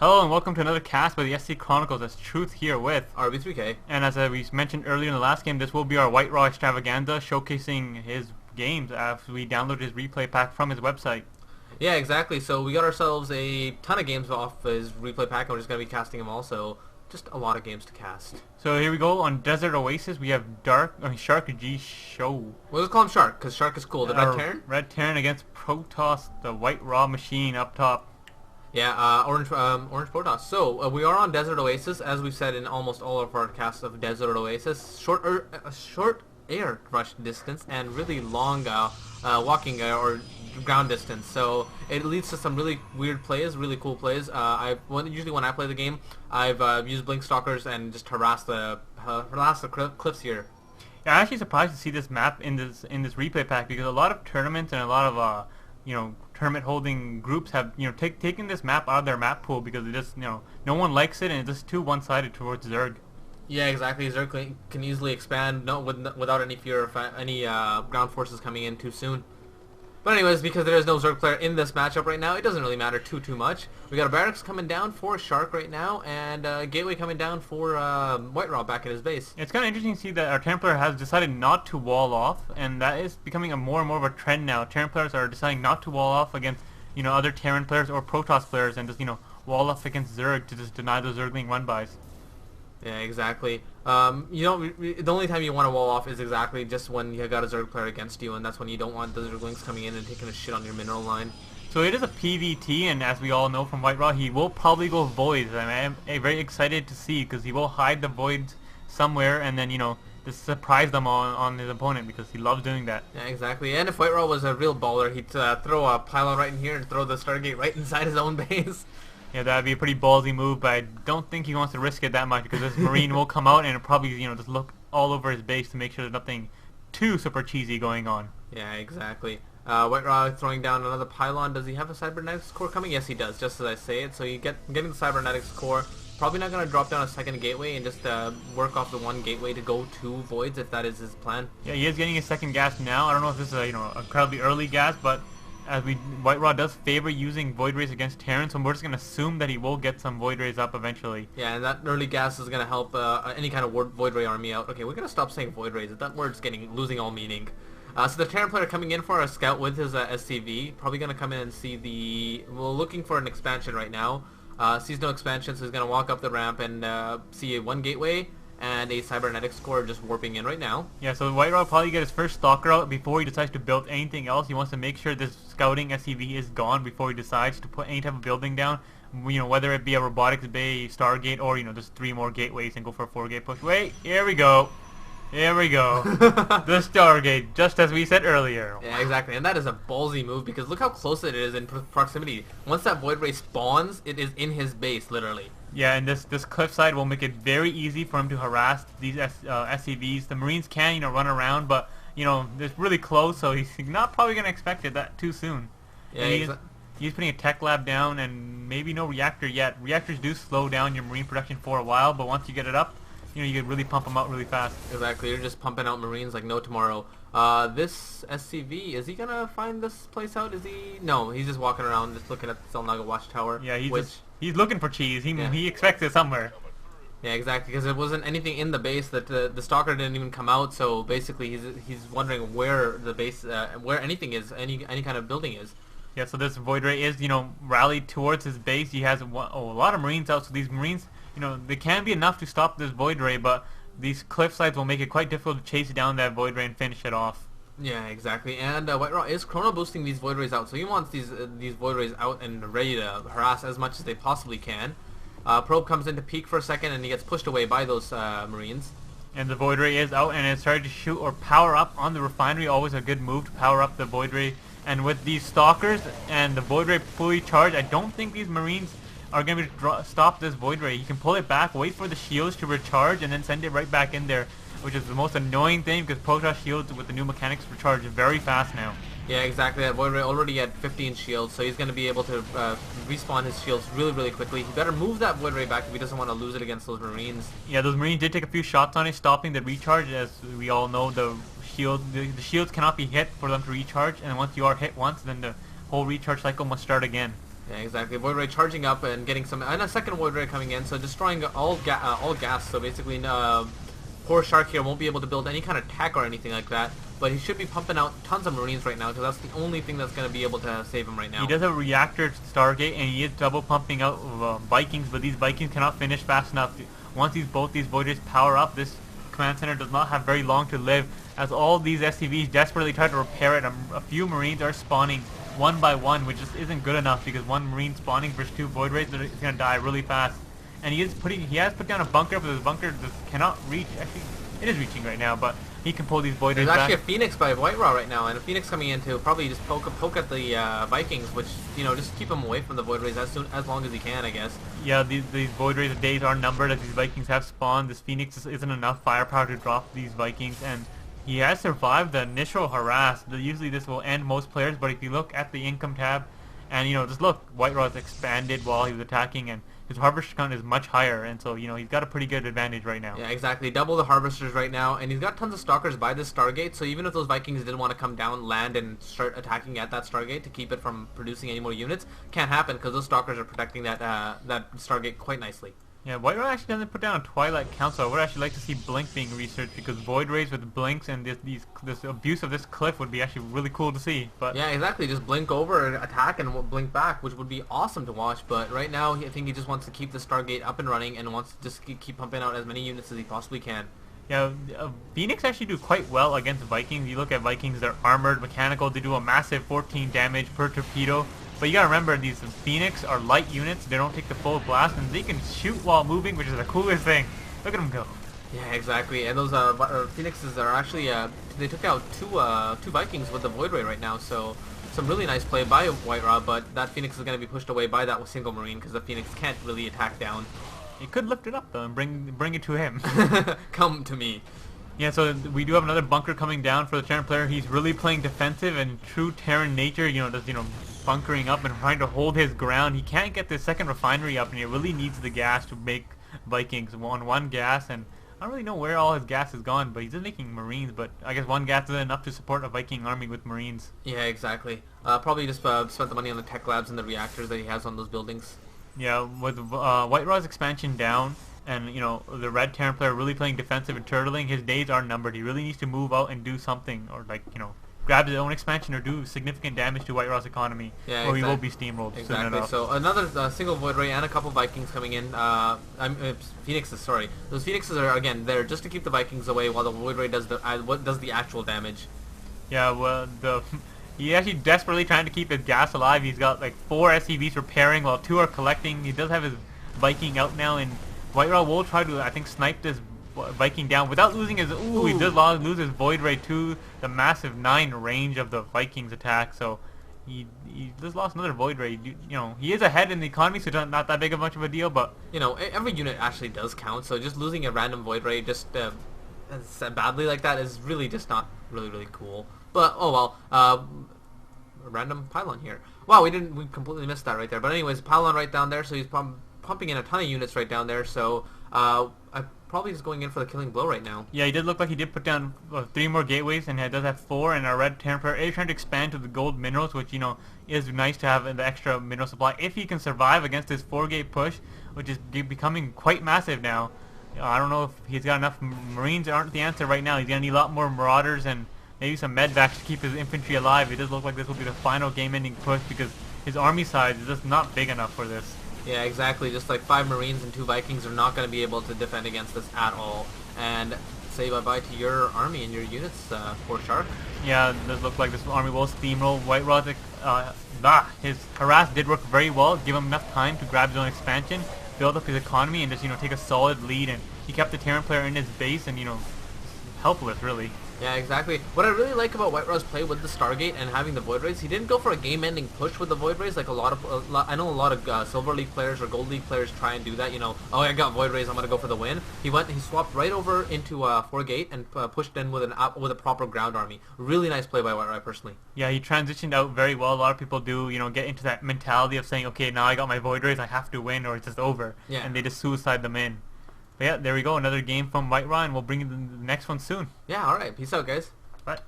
Hello and welcome to another cast by the SC Chronicles. As Truth here with RB3K. and as we mentioned earlier in the last game, this will be our WhiteRa extravaganza showcasing his games after we download his replay pack from his website. Yeah, exactly. So we got ourselves a ton of games off his replay pack, and we're just going to be casting them all, so just a lot of games to cast. So here we go on Desert Oasis. We have Shark G Show. We'll just call him Shark, because Shark is cool. The Red Terran? Red Terran against Protoss, the WhiteRa machine up top. Yeah, Orange Protoss. So we are on Desert Oasis, as we've said in almost all of our casts of Desert Oasis. Short air rush distance and really long walking or ground distance. So it leads to some really weird plays, really cool plays. Usually when I play the game, I've used Blink Stalkers and just harass the cliffs here. Yeah, I'm actually surprised to see this map in this replay pack because a lot of tournaments and a lot of tournament holding groups have taken this map out of their map pool because it just no one likes it and it's just too one-sided towards Zerg. Yeah, exactly. Zerg can easily expand without any fear of any ground forces coming in too soon. But anyways, because there is no Zerg player in this matchup right now, it doesn't really matter too much. We got a barracks coming down for Shark right now, and a gateway coming down for WhiteRa back at his base. It's kind of interesting to see that our Terran player has decided not to wall off, and that is becoming more and more of a trend now. Terran players are deciding not to wall off against other Terran players or Protoss players, and just wall off against Zerg to just deny those Zergling one-buys. Yeah, exactly. The only time you want to wall off is exactly just when you got a Zerg player against you, and that's when you don't want the Zerglings coming in and taking a shit on your mineral line. So it is a PvT, and as we all know from WhiteRa, he will probably go Voids. I'm very excited to see, because he will hide the Voids somewhere, and then, just surprise them on his opponent, because he loves doing that. Yeah, exactly. And if WhiteRa was a real baller, he'd throw a pylon right in here and throw the Stargate right inside his own base. Yeah, that'd be a pretty ballsy move, but I don't think he wants to risk it that much because this Marine will come out and it'll probably, just look all over his base to make sure there's nothing too super cheesy going on. Yeah, exactly. WhiteRa throwing down another pylon. Does he have a cybernetics core coming? Yes, he does, just as I say it. So you getting the cybernetics core. Probably not going to drop down a second gateway and just work off the one gateway to go to Voids if that is his plan. Yeah, he is getting his second gas now. I don't know if this is a incredibly early gas, but as WhiteRa does favor using Void Rays against Terran, so we're just going to assume that he will get some Void Rays up eventually. Yeah, and that early gas is going to help any kind of Void Ray army out. Okay, we're going to stop saying Void Rays. That word's losing all meaning. So the Terran player coming in for a scout with his SCV, probably going to come in and see we're looking for an expansion right now. Sees no expansion, so he's going to walk up the ramp and see one gateway and a cybernetics core just warping in right now. Yeah, so WhiteRa will probably get his first stalker out before he decides to build anything else. He wants to make sure this scouting SCV is gone before he decides to put any type of building down. Whether it be a robotics bay, Stargate, or just 3 more gateways and go for a 4-gate push. Wait, here we go. Here we go. The Stargate, just as we said earlier. Yeah, exactly. And that is a ballsy move because look how close it is in proximity. Once that Void Ray spawns, it is in his base, literally. Yeah, and this cliffside will make it very easy for him to harass these SCVs. The Marines can, run around, but, it's really close, so he's not probably going to expect it that too soon. Yeah, he's putting a tech lab down and maybe no reactor yet. Reactors do slow down your Marine production for a while, but once you get it up, you can really pump them out really fast. Exactly, you're just pumping out Marines like no tomorrow. This SCV, is he gonna find this place out? Is he? No, he's just walking around, just looking at the Selnaga Watchtower. Yeah, he's looking for cheese. He expects it somewhere. Yeah, exactly, because there wasn't anything in the base that the stalker didn't even come out. So basically, he's wondering where the base, where anything is, any kind of building is. Yeah, so this Void Ray is rallied towards his base. He has a lot of Marines out, so these Marines, they can be enough to stop this Void Ray, but these cliffsides will make it quite difficult to chase down that Void Ray and finish it off. Yeah, exactly. And WhiteRa is chrono boosting these Void Rays out, so he wants these Void Rays out and ready to harass as much as they possibly can. Probe comes in to peek for a second, and he gets pushed away by those Marines. And the Void Ray is out, and it's starting to shoot or power up on the refinery. Always a good move to power up the Void Ray. And with these Stalkers and the Void Ray fully charged, I don't think these Marines are going to stop this Void Ray. You can pull it back, wait for the shields to recharge, and then send it right back in there, which is the most annoying thing because Protoss shields with the new mechanics recharge very fast now. Yeah, exactly. That Void Ray already had 15 shields, so he's going to be able to respawn his shields really quickly. He better move that Void Ray back if he doesn't want to lose it against those Marines. Yeah, those Marines did take a few shots on it, stopping the recharge. As we all know, the shields cannot be hit for them to recharge, and once you are hit once, then the whole recharge cycle must start again. Yeah, exactly. Void Ray charging up and getting some, and a second Void Ray coming in, so destroying all gas. So basically, poor Shark here won't be able to build any kind of tech or anything like that. But he should be pumping out tons of Marines right now, because that's the only thing that's going to be able to save him right now. He does have a reactor Stargate, and he is double pumping out Vikings, but these Vikings cannot finish fast enough. Once both these Void Rays power up, this command center does not have very long to live, as all these SCVs desperately try to repair it. A few Marines are spawning one by one, which just isn't good enough, because one Marine spawning versus 2 Void Rays is going to die really fast. And he has put down a bunker, but this bunker just cannot reach. Actually, it is reaching right now, but he can pull these Void Rays back. There's actually a Phoenix by WhiteRa right now, and a Phoenix coming in to probably just poke at the Vikings, which, you know, just keep them away from the Void Rays as long as he can, I guess. Yeah, these Void Rays' days are numbered as these Vikings have spawned. This Phoenix just isn't enough firepower to drop these Vikings, and he has survived the initial harass. Usually this will end most players, but if you look at the income tab, and, you know, just look, WhiteRa's expanded while he was attacking, and his harvester count is much higher, and so, you know, he's got a pretty good advantage right now. Yeah, exactly. Double the harvesters right now, and he's got tons of stalkers by this Stargate, so even if those Vikings didn't want to come down, land, and start attacking at that Stargate to keep it from producing any more units, can't happen, because those stalkers are protecting that Stargate quite nicely. Yeah, WhiteRa actually doesn't put down a Twilight Council. I would actually like to see Blink being researched, because Void Rays with Blinks and this abuse of this cliff would be actually really cool to see. But yeah, exactly. Just blink over and attack and blink back, which would be awesome to watch. But right now, I think he just wants to keep the Stargate up and running and wants to just keep pumping out as many units as he possibly can. Yeah, Phoenix actually do quite well against Vikings. You look at Vikings, they're armored, mechanical. They do a massive 14 damage per torpedo. But you gotta remember, these Phoenix are light units. They don't take the full blast, and they can shoot while moving, which is the coolest thing. Look at them go. Yeah, exactly. And those Phoenixes are actually they took out two Vikings with the Void Ray right now. So some really nice play by WhiteRa, but that Phoenix is gonna be pushed away by that single Marine, because the Phoenix can't really attack down. You could lift it up though and bring it to him. Come to me. Yeah, so we do have another bunker coming down for the Terran player. He's really playing defensive and true Terran nature, just bunkering up and trying to hold his ground. He can't get the second refinery up, and he really needs the gas to make Vikings. One gas, and I don't really know where all his gas is gone, but he's just making Marines, but I guess one gas isn't enough to support a Viking army with Marines. Yeah, exactly. Probably just spent the money on the tech labs and the reactors that he has on those buildings. Yeah, with WhiteRa's expansion down, and the red Terran player really playing defensive and turtling, his days are numbered. He really needs to move out and do something, or grab his own expansion or do significant damage to WhiteRa's economy, or he will be steamrolled soon enough. So another single Void Ray and a couple Vikings coming in. Phoenixes, sorry. Those Phoenixes are, again, there just to keep the Vikings away while the Void Ray does the actual damage. Yeah, well, he's actually desperately trying to keep his gas alive. He's got like 4 SCVs repairing while 2 are collecting. He does have his Viking out now, and WhiteRa will try to, I think, snipe this Viking down without losing his... Ooh, he does lose his Void Ray to the massive 9 range of the Vikings attack, so he just lost another Void Ray. He is ahead in the economy, so it's not that big of much of a deal, but... every unit actually does count, so just losing a random Void Ray just badly like that is really just not really cool. But, oh well, a random pylon here. Wow, we completely missed that right there. But anyways, pylon right down there, so he's pumping in a ton of units right down there, so I'm probably just going in for the killing blow right now. Yeah, he did look like he did put down 3 more gateways, and he does have 4, and our red Terran player is trying to expand to the gold minerals, which, is nice to have the extra mineral supply if he can survive against this 4-gate push, which is becoming quite massive now. I don't know if he's got enough. Marines aren't the answer right now. He's going to need a lot more Marauders and maybe some medvacs to keep his infantry alive. It does look like this will be the final game-ending push, because his army size is just not big enough for this. Yeah, exactly. Just like 5 Marines and 2 Vikings are not going to be able to defend against this at all. And say bye-bye to your army and your units, poor Shark. Yeah, it does look like this army will steamroll. WhiteRa, his harass did work very well. Give him enough time to grab his own expansion, build up his economy, and just, take a solid lead. And he kept the Terran player in his base and, helpless, really. Yeah, exactly. What I really like about WhiteRa's play with the Stargate and having the Void Rays, he didn't go for a game-ending push with the Void Rays like I know a lot of Silver League players or Gold League players try and do that. Oh, I got Void Rays, I'm gonna go for the win. He swapped right over into 4-gate and pushed in with a proper ground army. Really nice play by WhiteRa, personally. Yeah, he transitioned out very well. A lot of people do, get into that mentality of saying, okay, now I got my Void Rays, I have to win or it's just over. Yeah. And they just suicide them in. But yeah, there we go, another game from WhiteRa, and we'll bring you the next one soon. Yeah, alright. Peace out, guys. Bye.